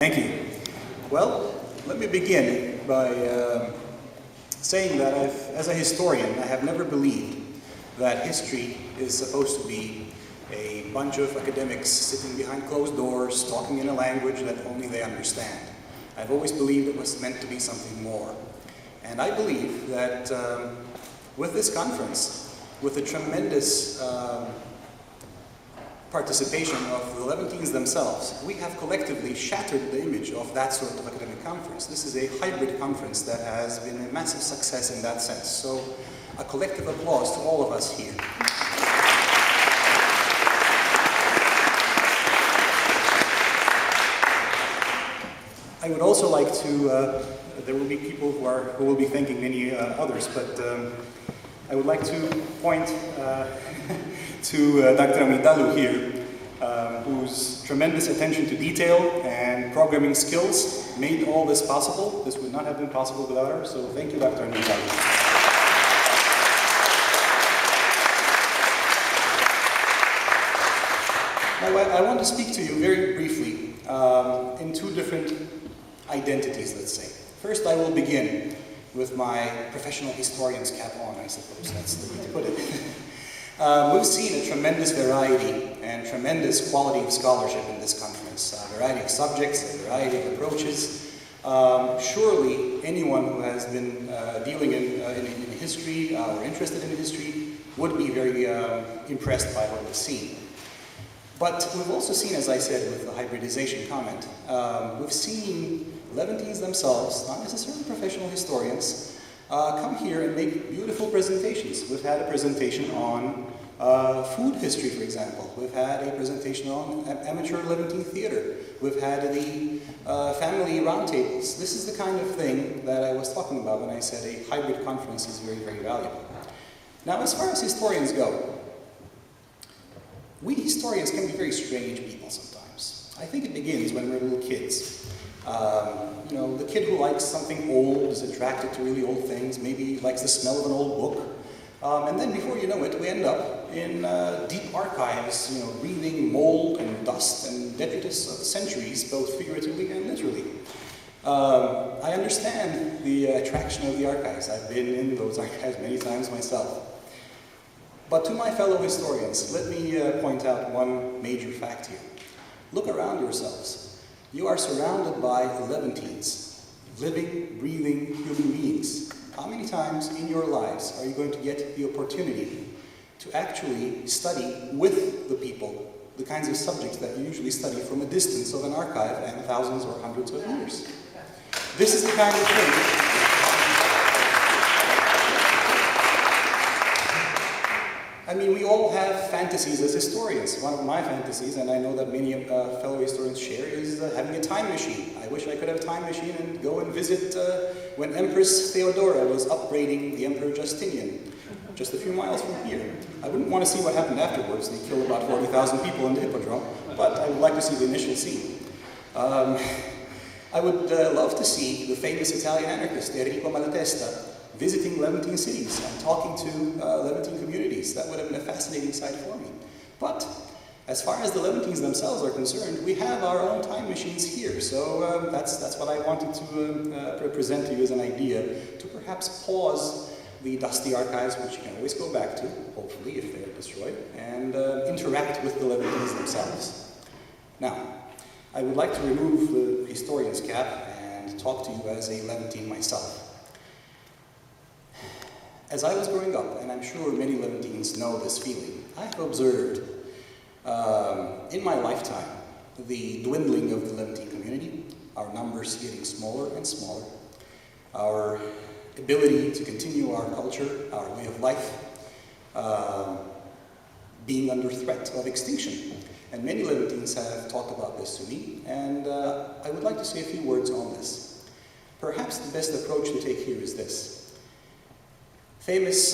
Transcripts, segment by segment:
Thank you. Well, let me begin by saying that as a historian, I have never believed that history is supposed to be a bunch of academics sitting behind closed doors, talking in a language that only they understand. I've always believed it was meant to be something more. And I believe that with this conference, with the tremendous participation of the Levantines themselves, we have collectively shattered the image of that sort of academic conference. This is a hybrid conference that has been a massive success in that sense. So a collective applause to all of us here. I would also like to, there will be people who will be thanking many others, but I would like to point to Dr. Amidalu here, whose tremendous attention to detail and programming skills made all this possible. This would not have been possible without her, so thank you, Dr. Amidalu. Now, I want to speak to you very briefly in two different identities, let's say. First, I will begin with my professional historian's cap on, I suppose that's the way to put it. We've seen a tremendous variety and tremendous quality of scholarship in this conference, a variety of subjects, a variety of approaches. Surely anyone who has been dealing in history or interested in history would be very impressed by what we've seen. But we've also seen, as I said with the hybridization comment, we've seen Levantines themselves, not necessarily professional historians, come here and make beautiful presentations. We've had a presentation on food history, for example. We've had a presentation on amateur Levantine theater. We've had the family roundtables. This is the kind of thing that I was talking about when I said a hybrid conference is very, very valuable. Now, as far as historians go, we historians can be very strange people sometimes. I think it begins when we're little kids. You know, the kid who likes something old is attracted to really old things, maybe likes the smell of an old book. And then before you know it, we end up in deep archives, you know, breathing mold and dust and detritus of centuries, both figuratively and literally. I understand the attraction of the archives. I've been in those archives many times myself. But to my fellow historians, let me point out one major fact here. Look around yourselves. You are surrounded by Levantines, living, breathing human beings. How many times in your lives are you going to get the opportunity to actually study with the people the kinds of subjects that you usually study from a distance of an archive and thousands or hundreds of years? This is the kind of thing. I mean, we all have fantasies as historians. One of my fantasies, and I know that many fellow historians share, is having a time machine. I wish I could have a time machine and go and visit when Empress Theodora was upbraiding the Emperor Justinian, just a few miles from here. I wouldn't want to see what happened afterwards. They killed about 40,000 people in the Hippodrome, but I would like to see the initial scene. I would love to see the famous Italian anarchist, Enrico Malatesta, visiting Levantine cities and talking to Levantine communities. That would have been a fascinating sight for me. But as far as the Levantines themselves are concerned, we have our own time machines here. So that's what I wanted to present to you as an idea, to perhaps pause the dusty archives, which you can always go back to, hopefully, if they're destroyed, and interact with the Levantines themselves. Now, I would like to remove the historian's cap and talk to you as a Levantine myself. As I was growing up, and I'm sure many Levantines know this feeling, I have observed in my lifetime the dwindling of the Levantine community, our numbers getting smaller and smaller, our ability to continue our culture, our way of life, being under threat of extinction. And many Levantines have talked about this to me, and I would like to say a few words on this. Perhaps the best approach to take here is this. Famous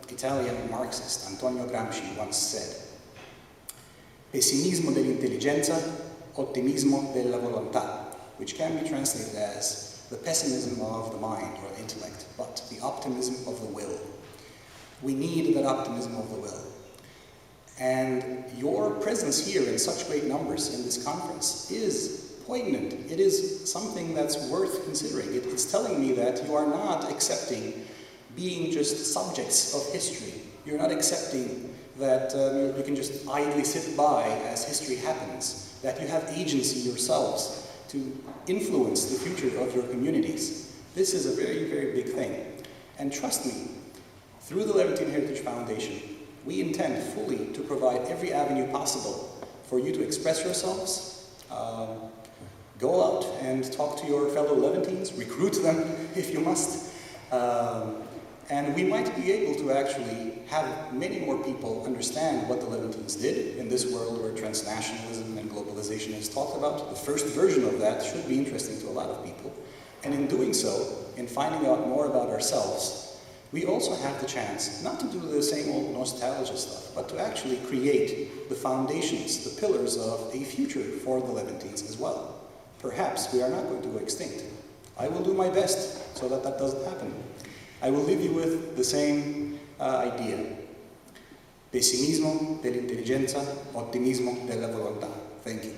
Italian Marxist Antonio Gramsci once said, "Pessimismo dell'intelligenza, ottimismo della volontà," which can be translated as the pessimism of the mind or the intellect, but the optimism of the will. We need that optimism of the will. And your presence here in such great numbers in this conference is poignant. It is something that's worth considering. It's telling me that you are not accepting being just subjects of history. You're not accepting that you can just idly sit by as history happens, that you have agency yourselves to influence the future of your communities. This is a very, very big thing. And trust me, through the Levantine Heritage Foundation, we intend fully to provide every avenue possible for you to express yourselves. Go out and talk to your fellow Levantines, recruit them if you must. And we might be able to actually have many more people understand what the Levantines did in this world where transnationalism and globalization is talked about. The first version of that should be interesting to a lot of people. And in doing so, in finding out more about ourselves, we also have the chance not to do the same old nostalgia stuff, but to actually create the foundations, the pillars of a future for the Levantines as well. Perhaps we are not going to go extinct. I will do my best so that that doesn't happen. I will leave you with the same idea. Pessimismo dell'intelligenza, ottimismo della volontà. Thank you.